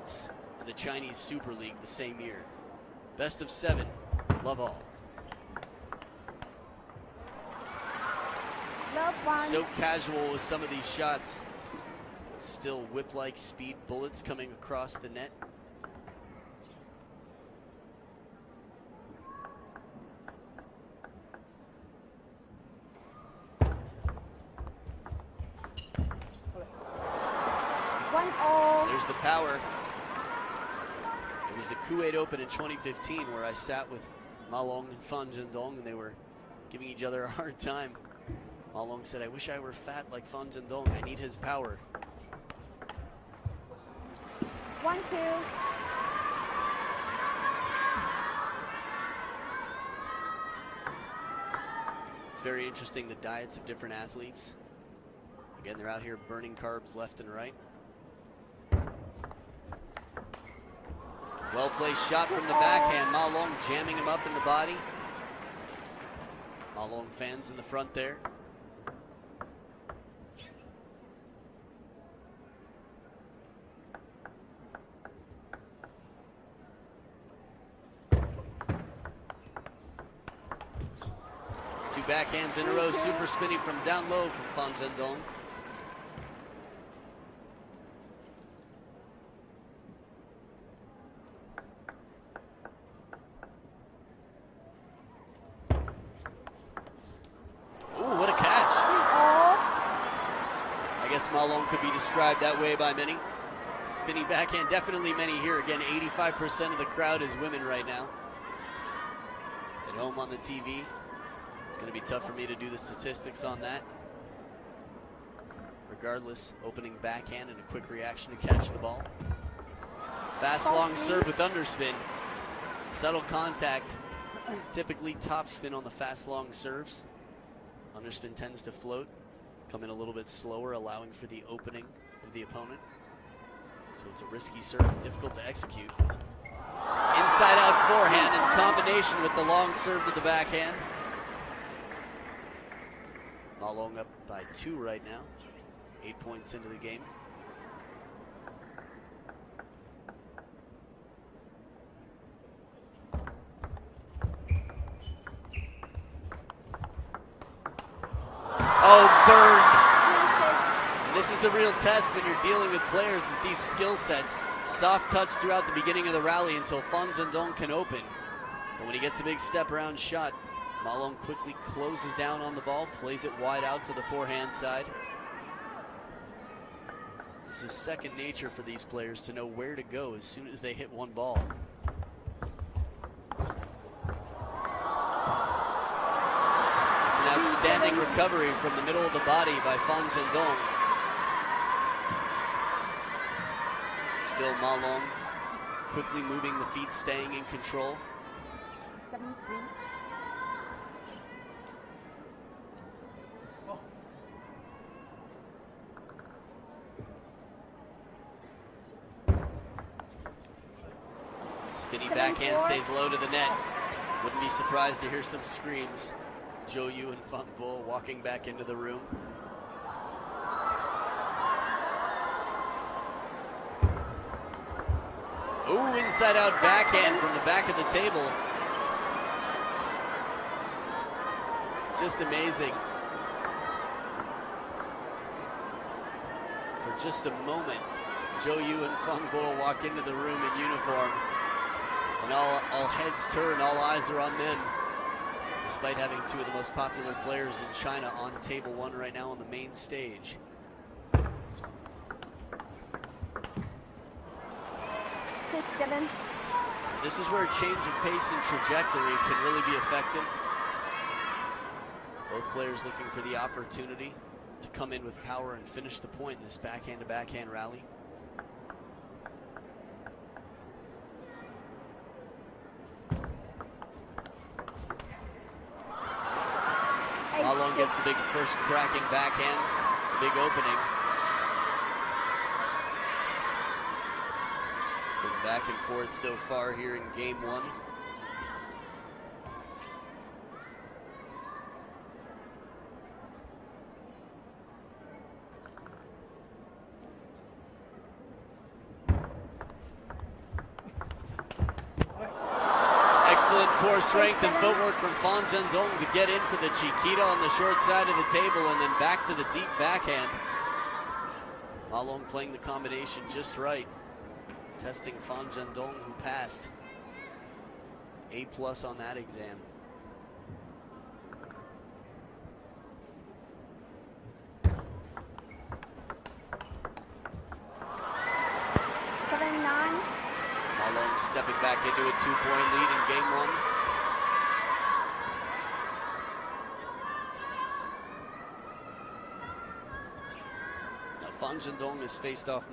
Hightlights in the Chinese Super League the same year. Best of 7, love all. Love one. So casual with some of these shots. Still whip-like speed bullets coming across the net. There's the power. It was the Kuwait Open in 2015 where I sat with Ma Long and Fan Zhendong, and they were giving each other a hard time. Ma Long said, "I wish I were fat like Fan Zhendong. I need his power." 1-2. It's very interesting, the diets of different athletes. Again, they're out here burning carbs left and right. Well-placed shot from the backhand. Ma Long jamming him up in the body. Ma Long fans in the front there. Two backhands in a row, super spinny from down low from Fan Zhendong. Ma Long could be described that way by many. Spinning backhand, definitely many here. Again, 85% of the crowd is women right now. At home on the TV, it's going to be tough for me to do the statistics on that. Regardless, opening backhand and a quick reaction to catch the ball. Fast long serve with underspin. Subtle contact, typically top spin on the fast long serves. Underspin tends to float. Come in a little bit slower, allowing for the opening of the opponent. So it's a risky serve, difficult to execute. Inside out forehand in combination with the long serve to the backhand. Ma Long up by 2 right now, 8 points into the game. Oh, burned. And this is the real test when you're dealing with players with these skill sets. Soft touch throughout the beginning of the rally until Fan Zhendong can open. But when he gets a big step around shot, Ma Long quickly closes down on the ball, plays it wide out to the forehand side. This is second nature for these players to know where to go as soon as they hit one ball. Outstanding recovery from the middle of the body by Fan Zhendong. Still Ma Long quickly moving the feet, staying in control. 7-3. Spinny backhand stays low to the net. Wouldn't be surprised to hear some screams. Zhou Yu and Feng Bo walking back into the room. Ooh, inside out backhand from the back of the table. Just amazing. For just a moment, Zhou Yu and Feng Bo walk into the room in uniform. And all heads turn, all eyes are on them. Despite having 2 of the most popular players in China on table 1 right now on the main stage. This is where a change of pace and trajectory can really be effective. Both players looking for the opportunity to come in with power and finish the point in this backhand-to-backhand rally. Ma Long gets the big first cracking backhand, the big opening. It's been back and forth so far here in game 1. core strength and footwork from Fan Zhendong to get in for the Chiquita on the short side of the table and then back to the deep backhand. Ma Long playing the combination just right. Testing Fan Zhendong, who passed. A+ on that exam. Stepping back into a 2-point lead in game one. Now Fan Zhendong has faced off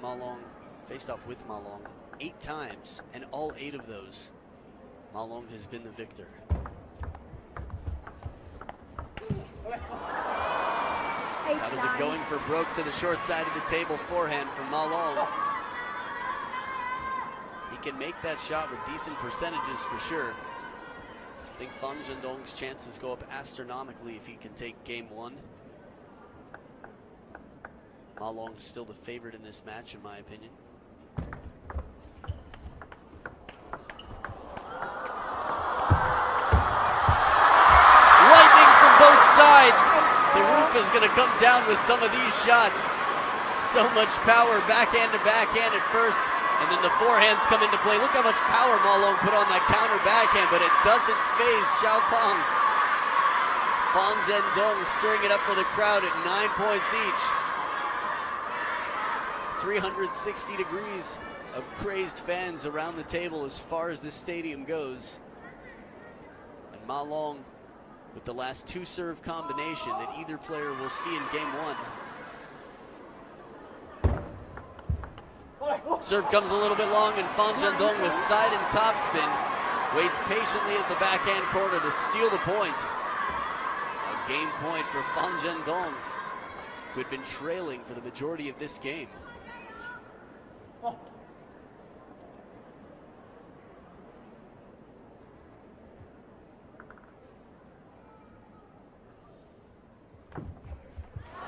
with Ma Long 8 times, and all 8 of those, Ma Long has been the victor. That was a going for broke to the short side of the table forehand from Ma Long. He can make that shot with decent percentages for sure. I think Fan Zhendong's chances go up astronomically if he can take game one. Ma Long's still the favorite in this match, in my opinion. Lightning from both sides. The roof is going to come down with some of these shots. So much power, backhand to backhand at first. And then the forehands come into play. Look how much power Ma Long put on that counter backhand, but it doesn't phase Xiaopeng. Fan Zhendong stirring it up for the crowd at 9 points each. 360 degrees of crazed fans around the table as far as this stadium goes. And Ma Long with the last 2-serve combination that either player will see in game one. Serve comes a little bit long, and Fan Zhendong with side and topspin waits patiently at the backhand corner to steal the point. A game point for Fan Zhendong, who had been trailing for the majority of this game.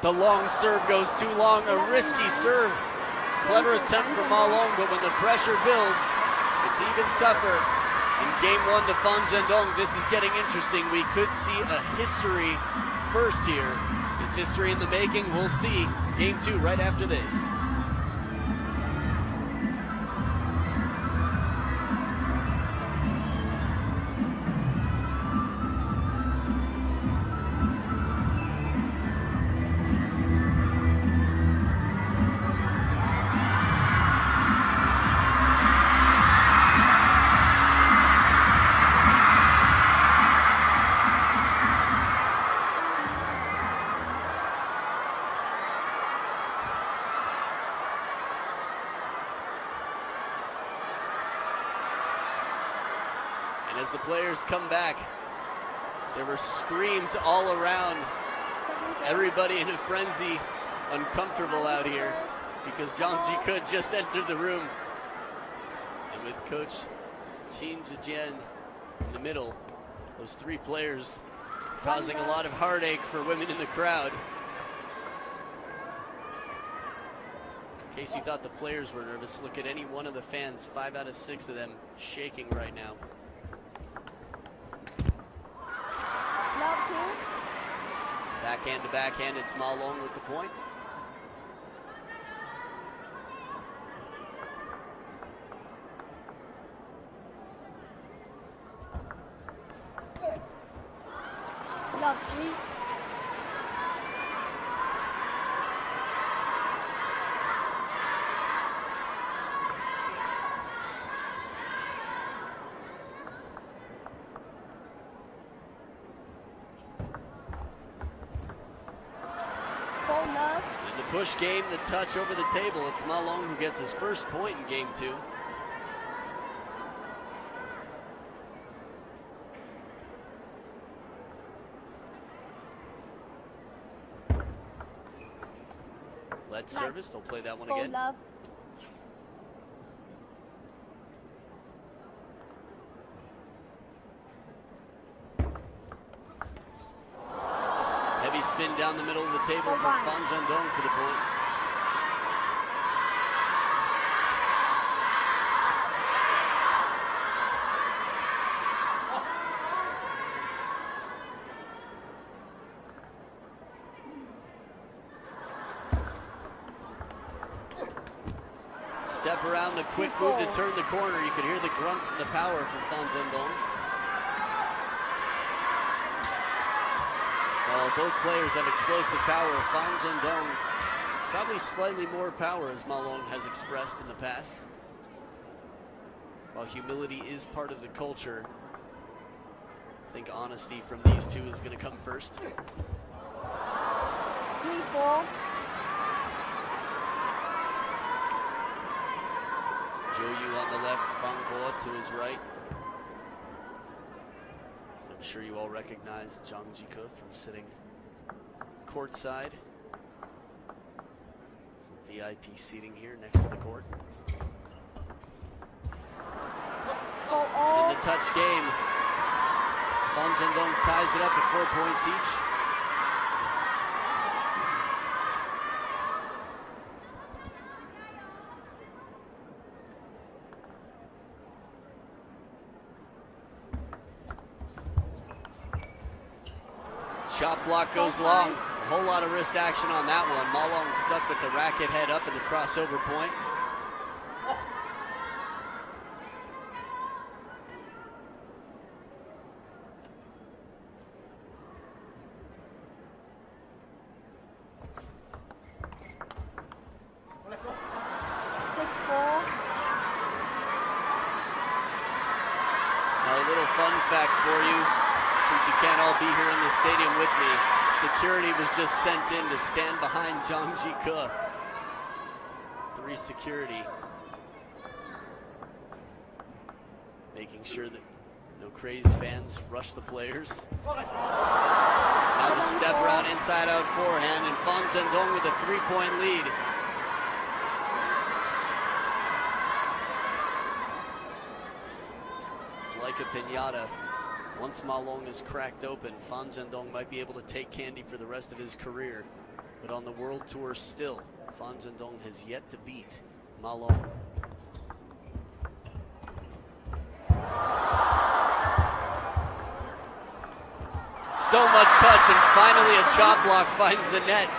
The long serve goes too long, a risky serve. Clever attempt from Ma Long, but when the pressure builds, it's even tougher. In game one to Fan Zhendong, this is getting interesting. We could see a history first here. It's history in the making. We'll see game two right after this. As the players come back, there were screams all around. Everybody in a frenzy, uncomfortable out here because Zhang Jike just entered the room. And with Coach Qin Zhijian in the middle, those 3 players causing a lot of heartache for women in the crowd. In case you thought the players were nervous, look at any one of the fans, 5 out of 6 of them shaking right now. Backhand to backhand, it's Ma Long with the point. Push game, the touch over the table. It's Ma Long who gets his first point in game two. Lead service, they'll play that one again. Love. Heavy spin down the middle of the table for Fan Zhendong for the point. Step around the quick move to turn the corner. You could hear the grunts and the power from Zhendong. Well, both players have explosive power. Zhendong probably slightly more power, as Ma Long has expressed in the past. While humility is part of the culture, I think honesty from these two is going to come first. 3-4. Zhou Yu on the left, Fang Bo to his right. I'm sure you all recognize Zhang Jike from sitting courtside. Some VIP seating here next to the court. In the touch game, Zhendong ties it up at 4 points each. Shot block goes long. A whole lot of wrist action on that one. Ma Long stuck with the racket head up at the crossover point. Now a little fun fact for you. Since you can't all be here in the stadium with me, security was just sent in to stand behind Zhang Jike. 3 security. Making sure that no crazed fans rush the players. Now the step around inside out forehand, and Zhendong with a 3-point lead. It's like a piñata. Once Ma Long is cracked open, Zhendong might be able to take candy for the rest of his career. But on the world tour still, Zhendong has yet to beat Ma Long. So much touch, and finally a shot block finds the net.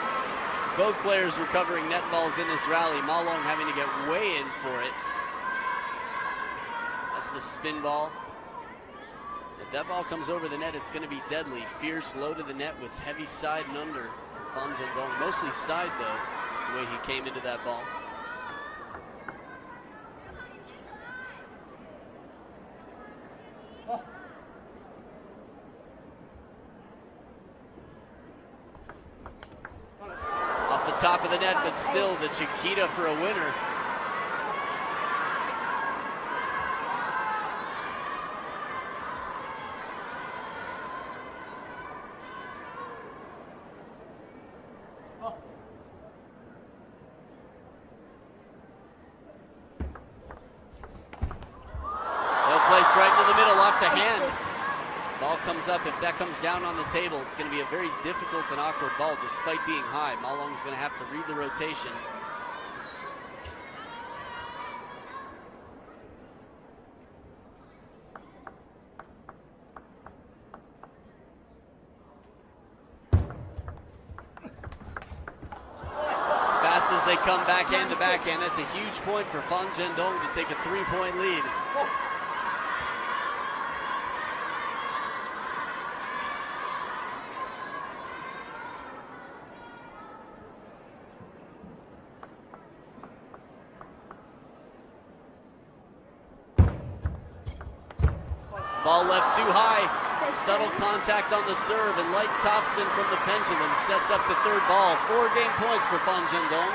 Both players recovering net balls in this rally. Ma Long having to get way in for it. That's the spin ball. If that ball comes over the net, it's going to be deadly. Fierce, low to the net with heavy side and under from Zhendong. Mostly side, though, the way he came into that ball. Off the top of the net, but still the Chiquita for a winner. Placed right into the middle off the hand. Ball comes up. If that comes down on the table, it's going to be a very difficult and awkward ball despite being high. Ma Long's going to have to read the rotation. As fast as they come backhand to backhand, that's a huge point for Zhendong to take a 3-point lead. Ball left too high. Subtle contact on the serve and light topspin from the pendulum sets up the third ball. 4 game points for Zhendong.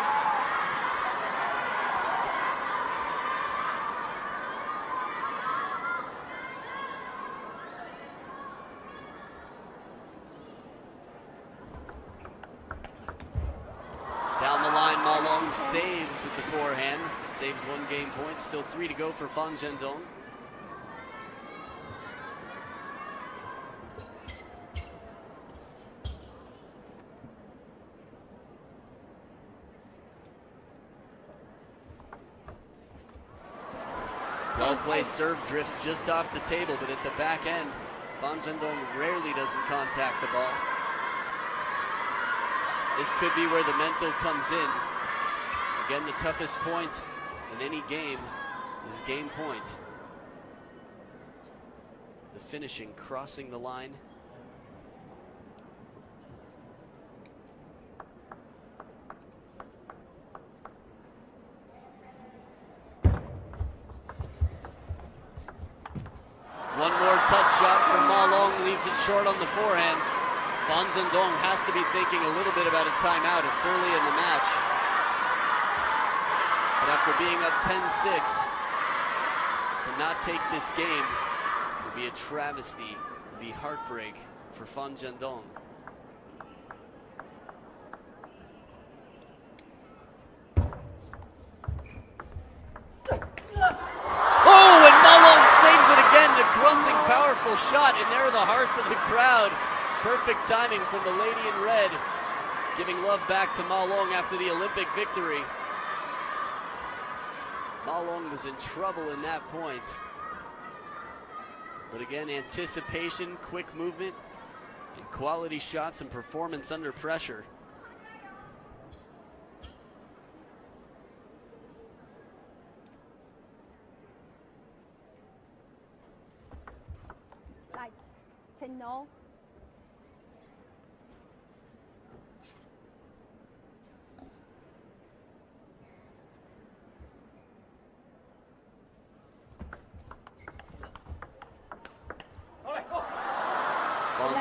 Down the line, Ma Long saves with the forehand. Saves 1 game point. Still 3 to go for Zhendong. Well-placed serve drifts just off the table, but at the back end, Zhendong rarely doesn't contact the ball. This could be where the mental comes in. Again, the toughest point in any game is game point. The finishing, crossing the line. One more touch shot from Ma Long leaves it short on the forehand. Zhendong has to be thinking a little bit about a timeout. It's early in the match. But after being up 10-6, to not take this game would be a travesty, would be heartbreak for Zhendong. Grunting, powerful shot, and there are the hearts of the crowd. Perfect timing from the lady in red, giving love back to Ma Long after the Olympic victory. Ma Long was in trouble in that point. But again, anticipation, quick movement, and quality shots and performance under pressure. Lights. 10-0.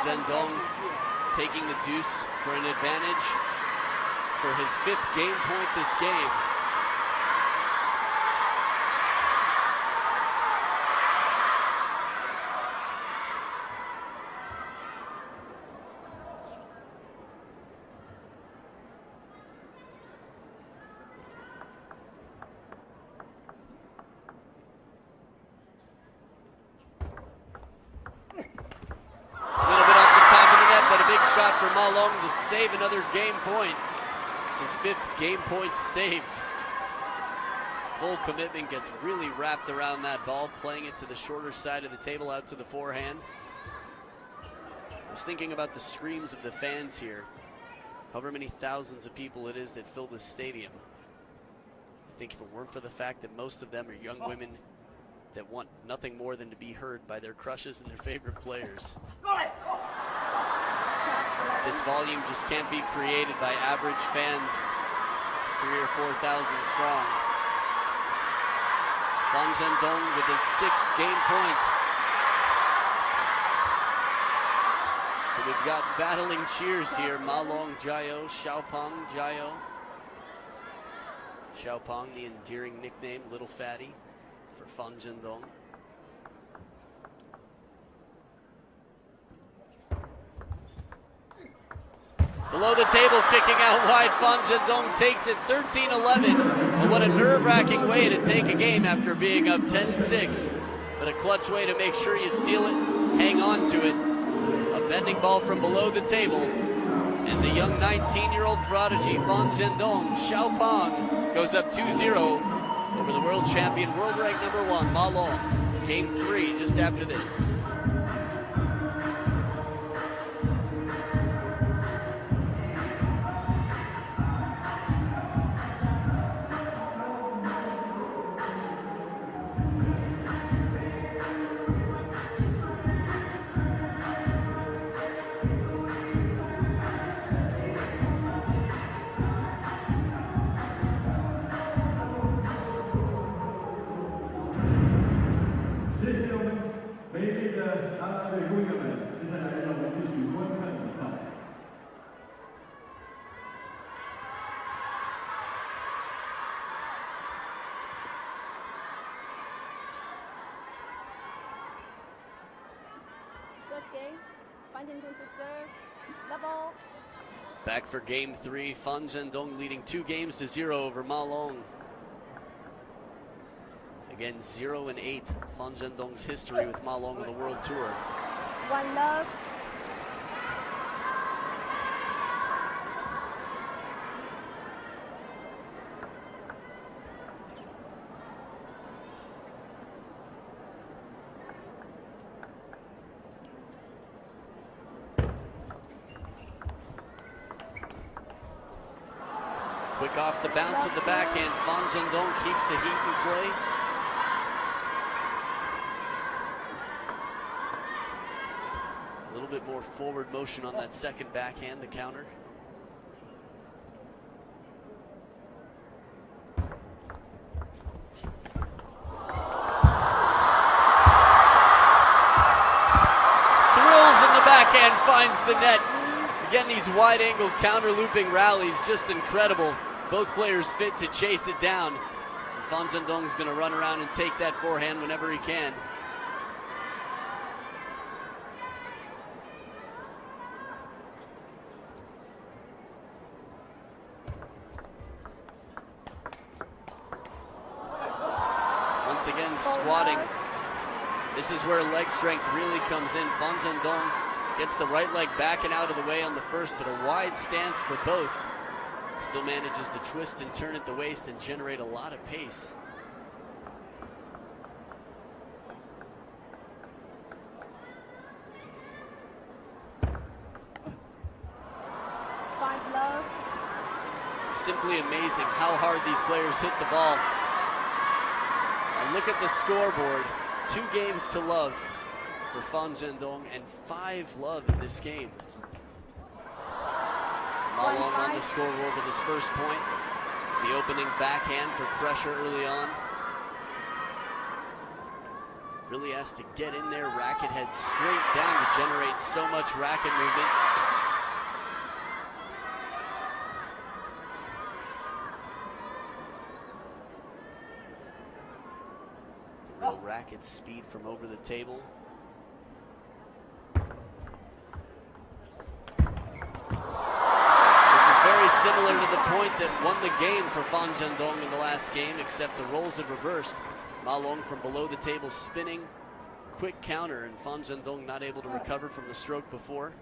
Zhendong taking the deuce for an advantage for his 5th game point this game. Shot for Ma Long to save another game point. It's his 5th game point saved. Full commitment, gets really wrapped around that ball, playing it to the shorter side of the table, out to the forehand. I was thinking about the screams of the fans here. However many thousands of people it is that fill this stadium. I think if it weren't for the fact that most of them are young women that want nothing more than to be heard by their crushes and their favorite players. This volume just can't be created by average fans, 3,000 or 4,000 strong. Zhendong with his 6th game point. So we've got battling cheers here. Ma Long, Jiao, Xiaopeng, Jiao. Xiaopeng, the endearing nickname, Little Fatty, for Zhendong. Below the table, kicking out wide, Zhendong takes it 13-11. But what a nerve-wracking way to take a game after being up 10-6. But a clutch way to make sure you steal it, hang on to it. A bending ball from below the table. And the young 19-year-old prodigy, Zhendong, Xiaopeng, goes up 2-0 over the world champion, world rank #1, Ma Long. Game 3 just after this. Back for game 3, Zhendong leading 2-0 over Ma Long. Again, 0-8, Zhendong's history with Ma Long on the World Tour. One love. Quick Back off the bounce with the backhand. Zhendong keeps the heat in play. A little bit more forward motion on that second backhand, the counter. Backhand finds the net. Again, these wide-angle counter-looping rallies, just incredible. Both players fit to chase it down. Zhendong's going to run around and take that forehand whenever he can. Once again, squatting. This is where leg strength really comes in. Zhendong gets the right leg back and out of the way on the first, but a wide stance for both. Still manages to twist and turn at the waist and generate a lot of pace. It's simply amazing how hard these players hit the ball. And look at the scoreboard. 2 games to love for Zhendong and 5 love in this game. Ma Long on the scoreboard with his first point. It's the opening backhand for pressure early on. Really has to get in there, racket head straight down to generate so much racket movement. Racket speed from over the table. This is very similar to the point that won the game for Zhendong in the last game, except the roles have reversed. Ma Long from below the table spinning, quick counter, and Zhendong not able to recover from the stroke before.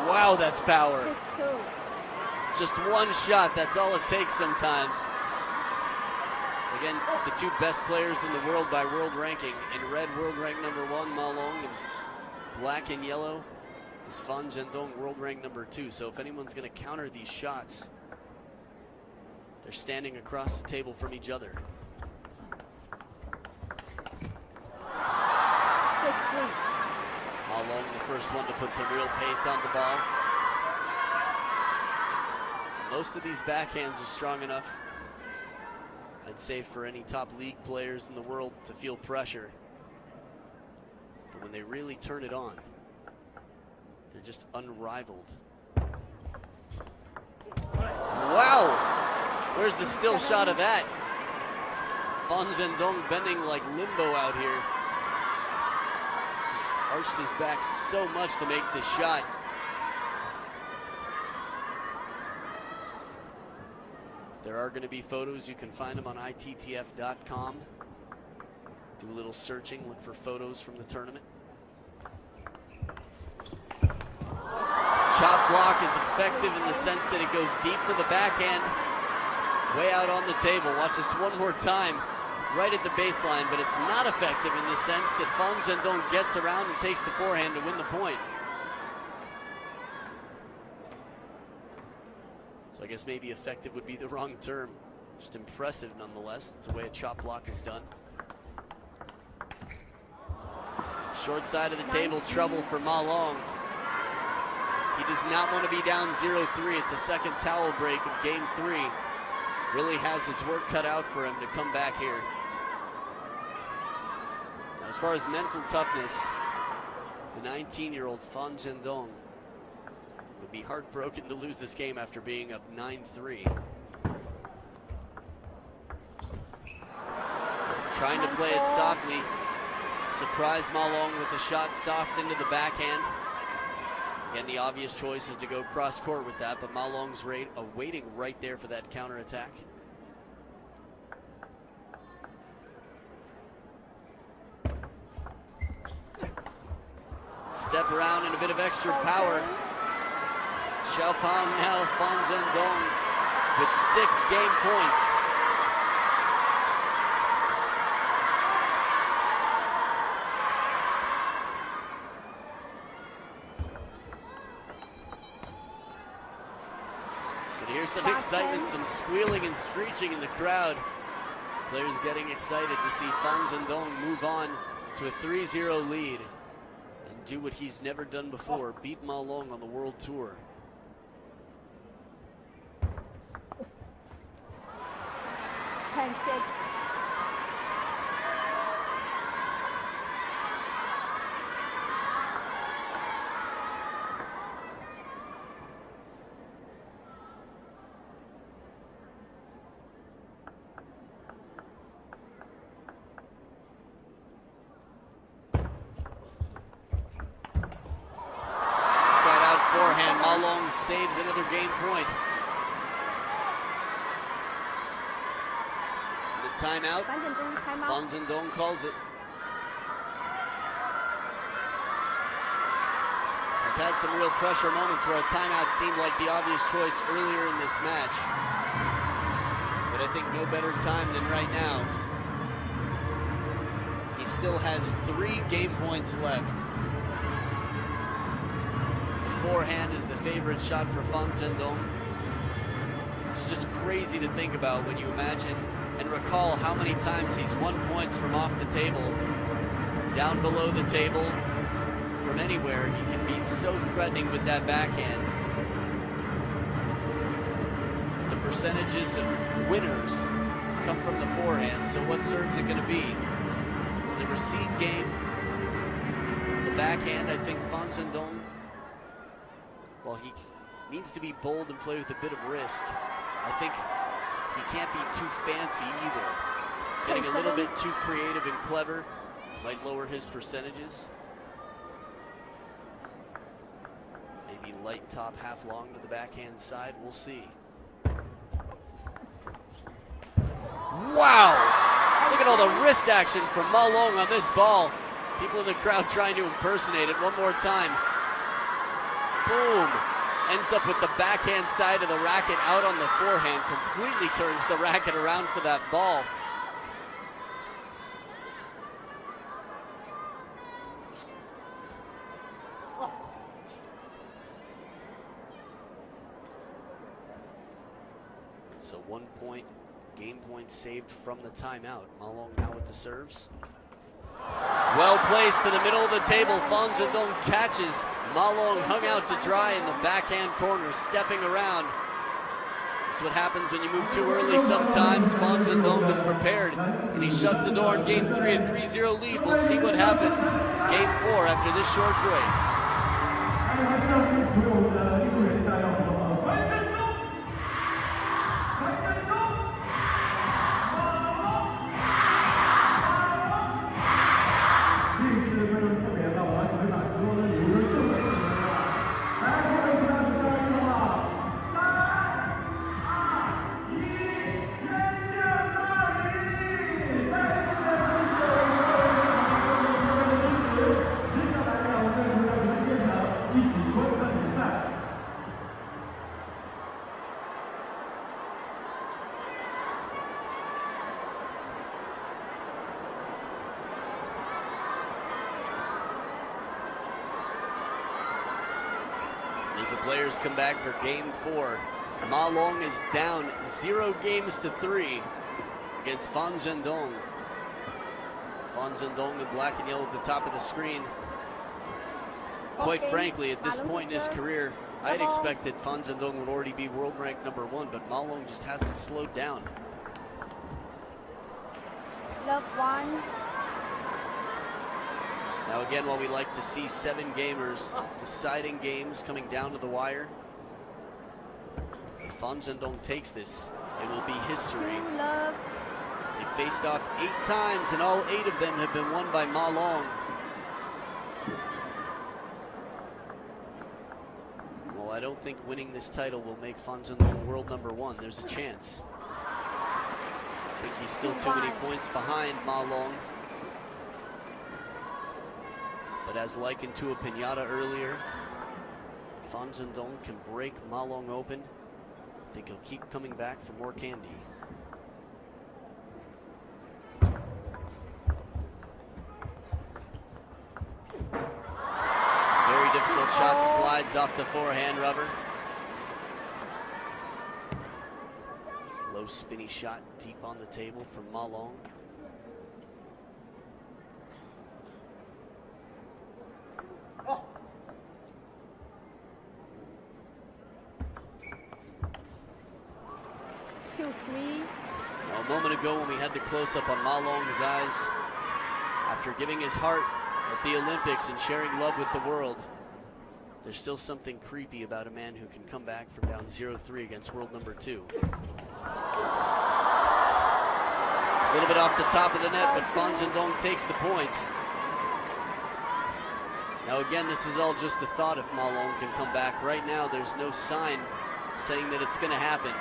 Wow, that's power. Just one shot, that's all it takes sometimes. Again, the 2 best players in the world by world ranking. In red, world rank number 1, Ma Long, and black and yellow is Zhendong, world rank number 2. So if anyone's going to counter these shots, they're standing across the table from each other. 6-3. Ma Long, the first one to put some real pace on the ball. Most of these backhands are strong enough, I'd say, for any top league players in the world to feel pressure. But when they really turn it on, they're just unrivaled. Wow! Where's the still shot of that? Zhendong bending like limbo out here. Just arched his back so much to make this shot. There are going to be photos. You can find them on ITTF.com. Do a little searching, look for photos from the tournament. Chop block is effective in the sense that it goes deep to the backhand, way out on the table. Watch this one more time, right at the baseline, but it's not effective in the sense that Zhendong gets around and takes the forehand to win the point. So I guess maybe effective would be the wrong term. Just impressive nonetheless. That's the way a chop block is done. Short side of the table, trouble for Ma Long. He does not want to be down 0-3 at the second towel break of game 3. Really has his work cut out for him to come back here. Now, as far as mental toughness, the 19-year-old Zhendong would be heartbroken to lose this game after being up 9-3. Trying to play it softly. Surprise Ma Long with the shot soft into the backhand. Again, the obvious choice is to go cross court with that, but Ma Long's waiting right there for that counter attack. Step around and a bit of extra power. Xiaopang now, Zhendong with 6 game points. And here's some excitement, some squealing and screeching in the crowd. Players getting excited to see Fan Zhendong move on to a 3-0 lead and do what he's never done before, beat Ma Long on the World Tour. Forehand, Ma Long saves another game point. The timeout, Fan Zhendong calls it. He's had some real pressure moments where a timeout seemed like the obvious choice earlier in this match. But I think no better time than right now. He still has 3 game points left. Forehand is the favorite shot for Fan Zhendong. It's just crazy to think about when you imagine and recall how many times he's won points from off the table, down below the table, from anywhere. He can be so threatening with that backhand. The percentages of winners come from the forehand, so what serve's it going to be? The receive game, the backhand, I think Fan Zhendong, well, he needs to be bold and play with a bit of risk. I think he can't be too fancy either. Getting a little bit too creative and clever might lower his percentages. Maybe light top, half long to the backhand side. We'll see. Wow! Look at all the wrist action from Ma Long on this ball. People in the crowd trying to impersonate it. One more time. Boom. Ends up with the backhand side of the racket out on the forehand. Completely turns the racket around for that ball. So 1 point, game point saved from the timeout. Ma Long now with the serves. Well placed to the middle of the table. Fan Zhendong catches. Ma Long hung out to dry in the backhand corner, stepping around. This is what happens when you move too early sometimes. Fan Zhendong is prepared, and he shuts the door in game 3, a 3-0 lead. We'll see what happens game 4 after this short break. As the players come back for game 4, Ma Long is down 0 games to 3 against Fan Zhendong. Fan Zhendong in black and yellow at the top of the screen. Quite frankly, at this point in his career, I had expected Fan Zhendong would already be world ranked #1, but Ma Long just hasn't slowed down. Love 1. Now again, while we like to see 7 gamers deciding games coming down to the wire, if Fan Zhendong takes this, it will be history. They faced off 8 times, and all 8 of them have been won by Ma Long. Well, I don't think winning this title will make Fan Zhendong world #1. There's a chance. I think he's still too many points behind Ma Long. But as likened to a piñata earlier, Fan Zhendong can break Ma Long open. I think he'll keep coming back for more candy. Very difficult shot, slides off the forehand rubber. Low spinny shot deep on the table from Ma Long. Now, a moment ago when we had the close-up on Ma Long's eyes, after giving his heart at the Olympics and sharing love with the world, there's still something creepy about a man who can come back from down 0-3 against world number 2. A little bit off the top of the net, but Zhendong takes the point. Now again, this is all just a thought if Ma Long can come back. Right now, there's no sign saying that it's going to happen.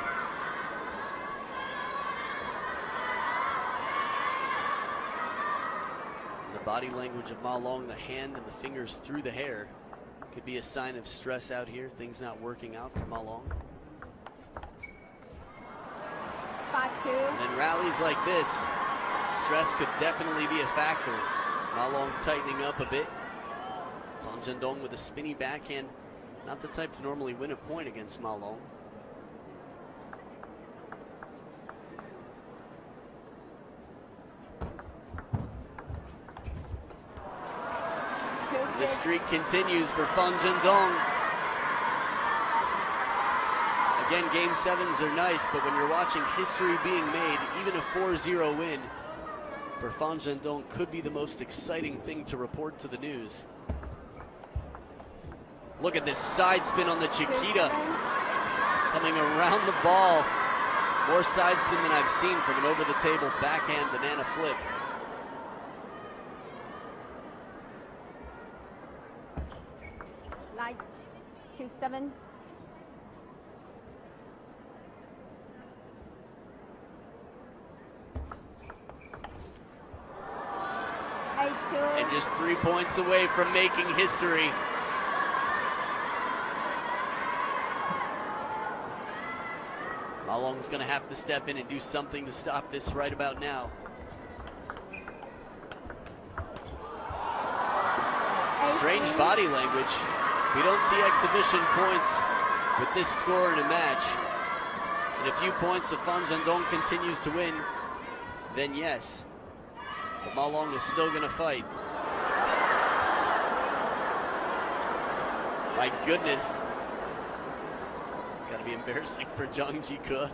The body language of Ma Long, the hand and the fingers through the hair, could be a sign of stress out here, things not working out for Ma Long. 5-2. And then rallies like this, stress could definitely be a factor. Ma Long tightening up a bit. Zhendong with a spinny backhand, not the type to normally win a point against Ma Long. The streak continues for Zhendong. Again, game 7s are nice, but when you're watching history being made, even a 4-0 win for Zhendong could be the most exciting thing to report to the news. Look at this side spin on the Chiquita, coming around the ball. More side spin than I've seen from an over-the-table backhand banana flip. Lights, 2-7. And just 3 points away from making history. Ma Long's going to have to step in and do something to stop this right about now. Strange body language. We don't see exhibition points with this score in a match. And a few points if Zhendong continues to win, then yes. But Ma Long is still going to fight. My goodness. It's got to be embarrassing for Zhang Jike.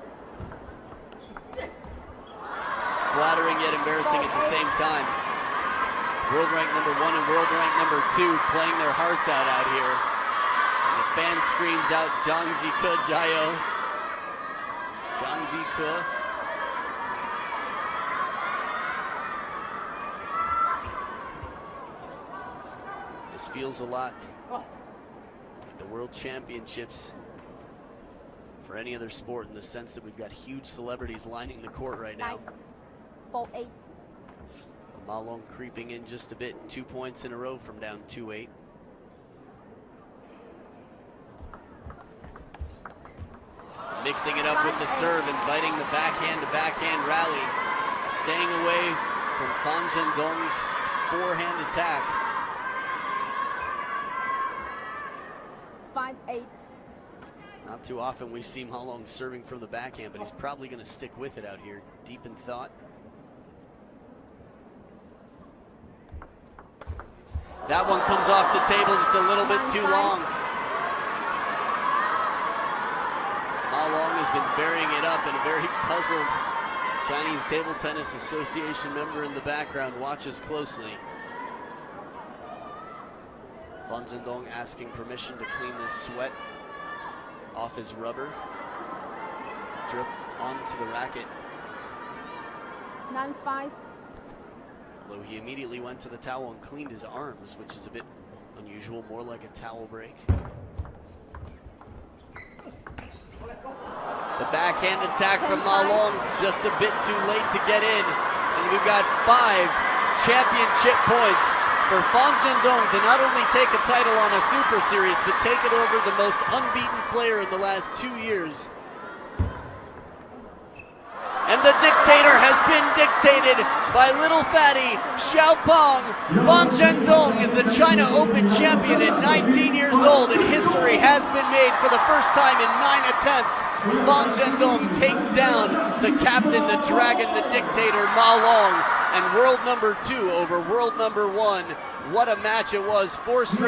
Flattering yet embarrassing at the same time. World rank number 1 and world rank number 2 playing their hearts out here. And the fan screams out, Zhang Jike Jayo. Zhang Jike. This feels a lot like the World Championships for any other sport, in the sense that we've got huge celebrities lining the court right now. 4-8. Ma Long creeping in just a bit, 2 points in a row from down 2-8. Mixing it up with the serve, inviting the backhand-to-backhand rally, staying away from Zhendong's forehand attack. 5-8. Not too often we see Ma Long serving from the backhand, but he's probably going to stick with it out here, deep in thought. That one comes off the table just a little bit too long. Ma Long has been varying it up, and a very puzzled Chinese Table Tennis Association member in the background watches closely. Zhendong asking permission to clean this sweat off his rubber. Dripped onto the racket. 9-5. Although he immediately went to the towel and cleaned his arms, which is a bit unusual, more like a towel break. The backhand attack from Ma Long, just a bit too late to get in. And we've got 5 championship points for Zhendong to not only take a title on a Super Series, but take it over the most unbeaten player in the last 2 years. And the dictator has been dictated by little fatty Xiaopeng. Fan Zhendong is the China Open champion at 19 years old, and history has been made for the first time in 9 attempts. Fan Zhendong takes down the captain, the dragon, the dictator, Ma Long, and world number 2 over world number 1. What a match it was. 4 straight